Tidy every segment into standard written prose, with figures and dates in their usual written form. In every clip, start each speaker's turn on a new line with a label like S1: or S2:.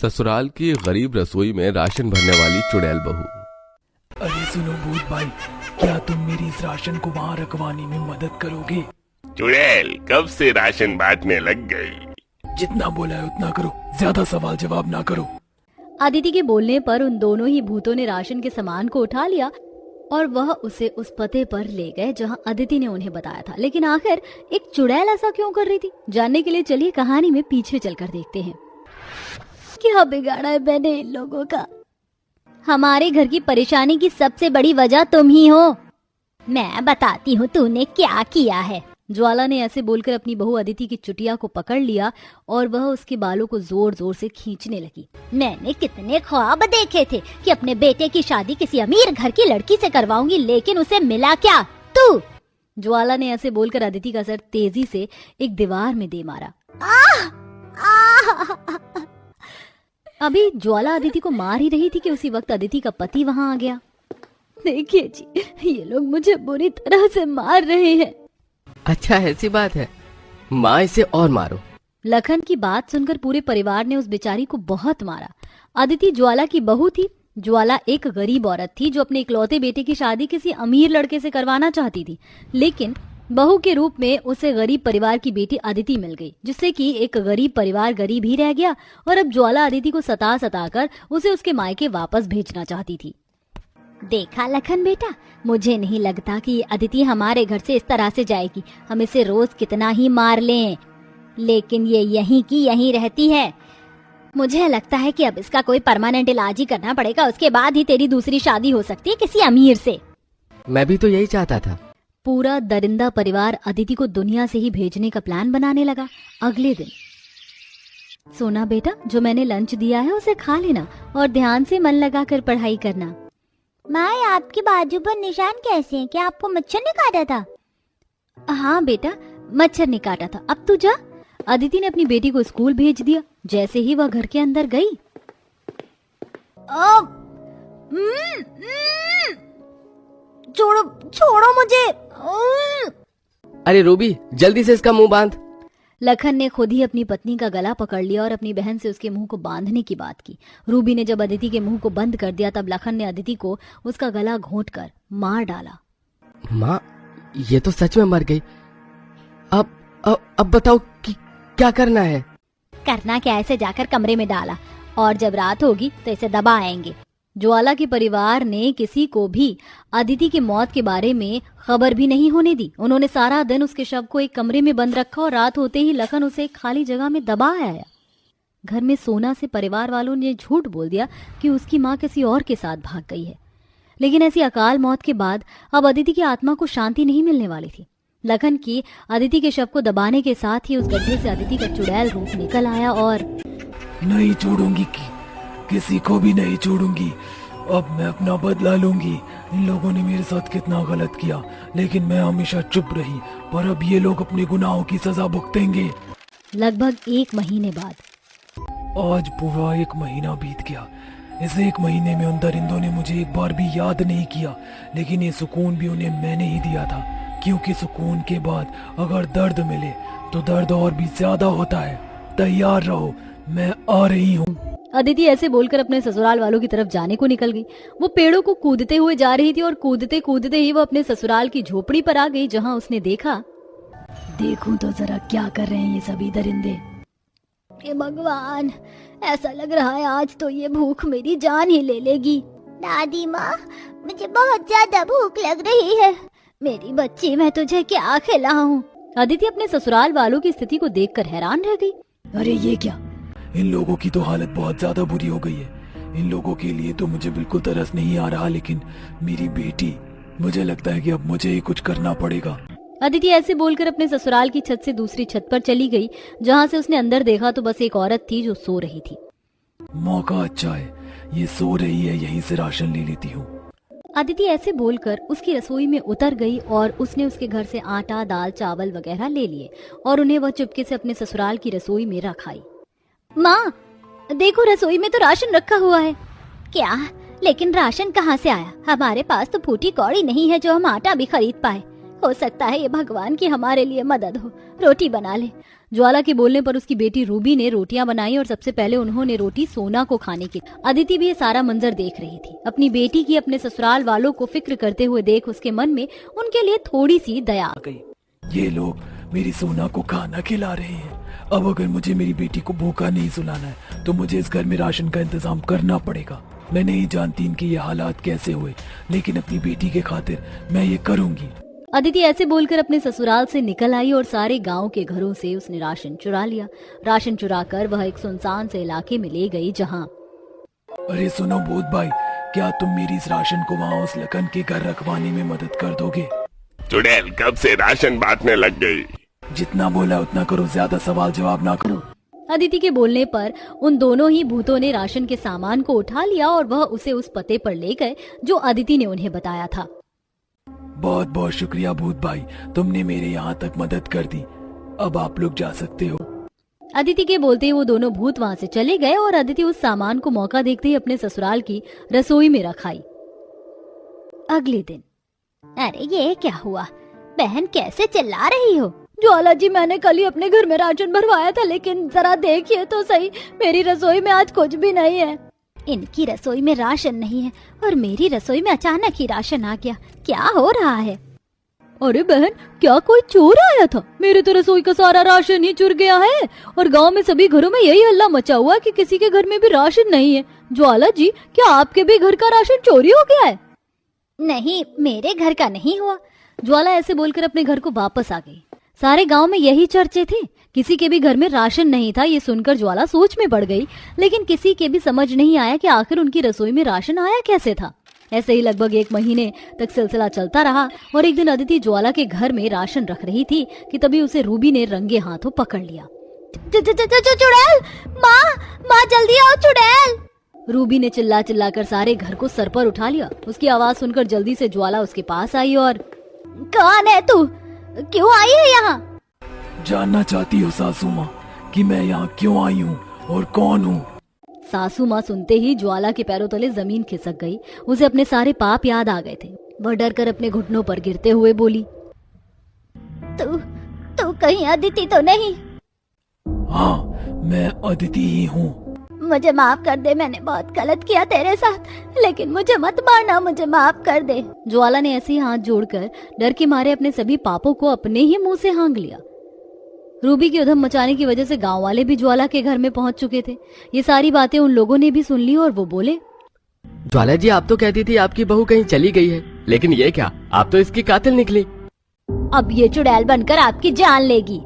S1: ससुराल की गरीब रसोई में राशन भरने वाली चुड़ैल बहू।
S2: अरे सुनो भूत भाई, क्या तुम मेरी इस राशन को वहाँ रखवाने में मदद करोगे?
S3: चुड़ैल कब से राशन बांटने लग गई?
S2: जितना बोला है उतना करो, ज्यादा सवाल जवाब ना करो।
S4: अदिति के बोलने पर उन दोनों ही भूतों ने राशन के सामान को उठा लिया और वह उसे उस पते पर ले गए जहां अदिति ने उन्हें बताया था। लेकिन आखिर एक चुड़ैल ऐसा क्यों कर रही थी, जानने के लिए चलिए कहानी में पीछे चलकर देखते हैं। क्या बिगाड़ा है मैंने इन लोगों का? हमारे घर की परेशानी की सबसे बड़ी वजह तुम ही हो। मैं बताती हूँ तूने क्या किया है। ज्वाला ने ऐसे बोलकर अपनी बहू अदिति की चुटिया को पकड़ लिया और वह उसके बालों को जोर जोर से खींचने लगी। मैंने कितने ख्वाब देखे थे कि अपने बेटे की शादी किसी अमीर घर की लड़की से करवाऊंगी, लेकिन उसे मिला क्या? तू। ज्वाला ने ऐसे बोलकर अदिति का सर तेजी से एक दीवार में दे मारा। अभी ज्वाला अदिति को मार ही रही थी कि उसी वक्त अदिति का पति वहां आ गया। देखिए जी, ये लोग मुझे बुरी तरह से मार रहे हैं।
S5: अच्छा ऐसी बात है, माँ इसे और मारो।
S4: लखन की बात सुनकर पूरे परिवार ने उस बेचारी को बहुत मारा। अदिति ज्वाला की बहू थी। ज्वाला एक गरीब औरत थी जो अपने इकलौते बेटे की शादी किसी अमीर लड़के से करवाना चाहती थी, लेकिन बहू के रूप में उसे गरीब परिवार की बेटी अदिति मिल गई, जिससे कि एक गरीब परिवार गरीब ही रह गया और अब ज्वाला अदिति को सता कर उसे उसके मायके वापस भेजना चाहती थी। देखा लखन बेटा, मुझे नहीं लगता कि अदिति हमारे घर से इस तरह से जाएगी। हम इसे रोज कितना ही मार लें, लेकिन ये यहीं की यहीं रहती है। मुझे लगता है कि अब इसका कोई परमानेंट इलाज ही करना पड़ेगा, उसके बाद ही तेरी दूसरी शादी हो सकती है किसी अमीर से।
S5: मैं भी तो यही चाहता था।
S4: पूरा दरिंदा परिवार अदिति को दुनिया से ही भेजने का प्लान बनाने लगा। अगले दिन, सोना बेटा, जो मैंने लंच दिया है उसे खा लेना और ध्यान से मन लगाकर पढ़ाई करना।
S6: माँ, आपके बाजू पर निशान कैसे हैं? क्या आपको मच्छर ने काटा था?
S4: हाँ बेटा, मच्छर ने काटा था। अब तू जा। अदिति ने अपनी बेटी को स्कूल भेज दिया। जैसे ही वह घर के अंदर गई,
S6: छोड़ो छोड़ो मुझे।
S5: अरे रूबी, जल्दी से इसका मुंह बांध।
S4: लखन ने खुद ही अपनी पत्नी का गला पकड़ लिया और अपनी बहन से उसके मुंह को बांधने की बात की। रूबी ने जब अदिति के मुंह को बंद कर दिया, तब लखन ने अदिति को उसका गला घोंटकर मार डाला।
S5: माँ, ये तो सच में मर गई। अब बताओ कि क्या करना है?
S4: करना क्या, ऐसे जाकर कमरे में डाला और जब रात होगी तो इसे दबा आएंगे। ज्वाला के परिवार ने किसी को भी अदिति की मौत के बारे में खबर भी नहीं होने दी। उन्होंने सारा दिन उसके शव को एक कमरे में बंद रखा और रात होते ही लखन उसे एक खाली जगह में दबा आया। घर में सोना से परिवार वालों ने झूठ बोल दिया कि उसकी माँ किसी और के साथ भाग गई है, लेकिन ऐसी अकाल मौत के बाद अब अदिति की आत्मा को शांति नहीं मिलने वाली थी। लखन की अदिति के शव को दबाने के साथ ही उस गड्ढे से अदिति का चुड़ैल रूप निकल आया और
S2: नहीं छोड़ूंगी, किसी को भी नहीं छोड़ूंगी। अब मैं अपना बदला लूंगी। इन लोगों ने मेरे साथ कितना गलत किया, लेकिन मैं हमेशा चुप रही, पर अब ये लोग अपने गुनाहों की सजा भुगतेंगे।
S4: लगभग 1 महीने बाद,
S2: आज पूरा 1 महीना बीत गया। इस 1 महीने में उन दरिंदों ने मुझे एक बार भी याद नहीं किया, लेकिन ये सुकून भी उन्हें मैंने ही दिया था, क्योंकि सुकून के बाद अगर दर्द मिले तो दर्द और भी ज्यादा होता है। तैयार रहो, मैं आ रही हूँ।
S4: अदिति ऐसे बोलकर अपने ससुराल वालों की तरफ जाने को निकल गई। वो पेड़ों को कूदते हुए जा रही थी और कूदते कूदते ही वो अपने ससुराल की झोपड़ी पर आ गई, जहां उसने देखा, देखूं तो जरा क्या कर रहे हैं ये सभी दरिंदे। हे भगवान, ऐसा लग रहा है आज तो ये भूख मेरी जान ही ले लेगी।
S6: दादी माँ, मुझे बहुत ज्यादा भूख लग रही है।
S4: मेरी बच्ची, मैं तुझे क्या खिलाऊं? अदिति अपने ससुराल वालों की स्थिति को देखकर हैरान रह गई। अरे ये क्या?
S2: इन लोगों की तो हालत बहुत ज्यादा बुरी हो गई है। इन लोगों के लिए तो मुझे बिल्कुल तरस नहीं आ रहा, लेकिन मेरी बेटी, मुझे लगता है कि अब मुझे ही कुछ करना पड़ेगा।
S4: अदिति ऐसे बोलकर अपने ससुराल की छत से दूसरी छत पर चली गई, जहां से उसने अंदर देखा तो बस एक औरत थी जो सो रही थी।
S2: मौका अच्छा है, ये सो रही है, यहीं से राशन ले लेती हूँ।
S4: अदिति ऐसे बोलकर उसकी रसोई में उतर गई और उसने उसके घर से आटा, दाल, चावल वगैरह ले लिए और उन्हें वह चुपके से अपने ससुराल की रसोई में रख आई। माँ, देखो रसोई में तो राशन रखा हुआ है।
S6: क्या? लेकिन राशन कहाँ से आया? हमारे पास तो फूटी कौड़ी नहीं है जो हम आटा भी खरीद पाए।
S4: हो सकता है ये भगवान की हमारे लिए मदद हो, रोटी बना ले। ज्वाला के बोलने पर उसकी बेटी रूबी ने रोटियां बनाई और सबसे पहले उन्होंने रोटी सोना को खाने की। अदिति भी ये सारा मंजर देख रही थी। अपनी बेटी की अपने ससुराल वालों को फिक्र करते हुए देख उसके मन में उनके लिए थोड़ी सी दया आ गई।
S2: ये लोग मेरी सोना को खाना खिला रहे हैं। अब अगर मुझे मेरी बेटी को भूखा नहीं सुलाना है तो मुझे इस घर में राशन का इंतजाम करना पड़ेगा। मैं नहीं जानती इनके ये हालात कैसे हुए, लेकिन अपनी बेटी के खातिर मैं ये करूंगी।
S4: अदिति ऐसे बोलकर अपने ससुराल से निकल आई और सारे गांव के घरों से उसने राशन चुरा लिया। राशन चुरा कर वह एक सुनसान से इलाके में ले गई जहां।
S2: अरे सुनो भूत भाई, क्या तुम मेरी इस राशन को वहाँ उस लखन के घर रखवाने में मदद कर दोगे?
S3: चुड़ैल कब से राशन बांटने लग गई?
S2: जितना बोला उतना करो, ज्यादा सवाल जवाब ना करो।
S4: अदिति के बोलने पर उन दोनों ही भूतों ने राशन के सामान को उठा लिया और वह उसे उस पते पर ले गए जो अदिति ने उन्हें बताया था।
S2: बहुत बहुत शुक्रिया भूत भाई, तुमने मेरे यहाँ तक मदद कर दी। अब आप लोग जा सकते हो।
S4: अदिति के बोलते ही वो दोनों भूत वहाँ से चले गए और अदिति उस सामान को मौका देखते ही अपने ससुराल की रसोई में रखाई। अगले दिन।
S6: अरे ये क्या हुआ? बहन कैसे चिल्ला रही हो?
S4: ज्वाला जी, मैंने कल ही अपने घर में राशन भरवाया था, लेकिन जरा देखिए तो सही, मेरी रसोई में आज कुछ भी नहीं है।
S6: इनकी रसोई में राशन नहीं है और मेरी रसोई में अचानक ही राशन आ गया। क्या हो रहा है?
S4: अरे बहन, क्या कोई चोर आया था? मेरे तो रसोई का सारा राशन ही चुर गया है और गांव में सभी घरों में यही हल्ला मचा हुआ कि किसी के घर में भी राशन नहीं है। ज्वाला जी, क्या आपके भी घर का राशन चोरी हो गया है?
S6: नहीं, मेरे घर का नहीं हुआ।
S4: ज्वाला ऐसे बोलकर अपने घर को वापस आ गई। सारे गांव में यही चर्चे थे। किसी के भी घर में राशन नहीं था। ये सुनकर ज्वाला सोच में पड़ गई, लेकिन किसी के भी समझ नहीं आया कि आखिर उनकी रसोई में राशन आया कैसे था। ऐसे ही लगभग 1 महीने तक सिलसिला चलता रहा और एक दिन अदिति ज्वाला के घर में राशन रख रही थी कि तभी उसे रूबी ने रंगे हाथों पकड़ लिया।
S6: चुड़ैल, माँ जल्दी आओ चुड़ैल।
S4: रूबी ने चिल्ला चिल्ला कर सारे घर को सर पर उठा लिया। उसकी आवाज सुनकर जल्दी से ज्वाला उसके पास आई और,
S6: कौन है तू? क्यों आई है यहाँ?
S2: जानना चाहती हो सासू माँ कि मैं यहाँ क्यों आई हूँ और कौन हूँ?
S4: सासू माँ सुनते ही ज्वाला के पैरों तले जमीन खिसक गई। उसे अपने सारे पाप याद आ गए थे। वह डर कर अपने घुटनों पर गिरते हुए बोली,
S6: तू कहीं अदिति तो नहीं?
S2: हाँ, मैं अदिति ही हूँ।
S6: मुझे माफ कर दे, मैंने बहुत गलत किया तेरे साथ, लेकिन मुझे मत मारना, मुझे माफ कर दे।
S4: ज्वाला ने ऐसे ही हाथ जोड़कर डर के मारे अपने सभी पापों को अपने ही मुंह से हाँग लिया। रूबी के उधम मचाने की वजह से गांव वाले भी ज्वाला के घर में पहुंच चुके थे। ये सारी बातें उन लोगों ने भी सुन ली और वो बोले,
S5: ज्वाला जी, आप तो कहती थी आपकी बहू कहीं चली गई है, लेकिन ये क्या, आप तो इसकी कातिल निकली।
S6: अब ये चुड़ैल बनकर आपकी जान लेगी।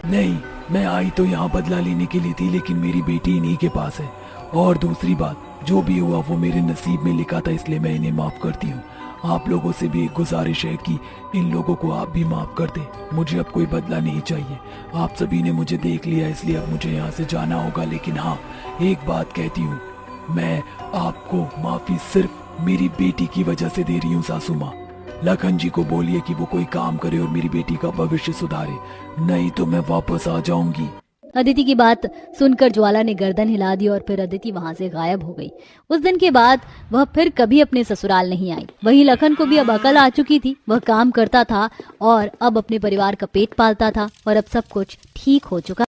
S2: नहीं, मैं आई तो यहाँ बदला लेने के लिए थी, लेकिन मेरी बेटी इन्हीं के पास है। और दूसरी बात, जो भी हुआ वो मेरे नसीब में लिखा था, इसलिए मैं इन्हें माफ करती हूँ। आप लोगों से भी एक गुजारिश है कि इन लोगों को आप भी माफ कर दें। मुझे अब कोई बदला नहीं चाहिए। आप सभी ने मुझे देख लिया, इसलिए अब मुझे यहाँ से जाना होगा। लेकिन हाँ, एक बात कहती हूँ, मैं आपको माफी सिर्फ मेरी बेटी की वजह से दे रही हूँ सासू माँ। लखन जी को बोलिए कि वो कोई काम करे और मेरी बेटी का भविष्य सुधारे, नहीं तो मैं वापस आ जाऊंगी।
S4: अदिति की बात सुनकर ज्वाला ने गर्दन हिला दी और फिर अदिति वहां से गायब हो गई। उस दिन के बाद वह फिर कभी अपने ससुराल नहीं आई। वहीं लखन को भी अब अकल आ चुकी थी। वह काम करता था और अब अपने परिवार का पेट पालता था और अब सब कुछ ठीक हो चुका।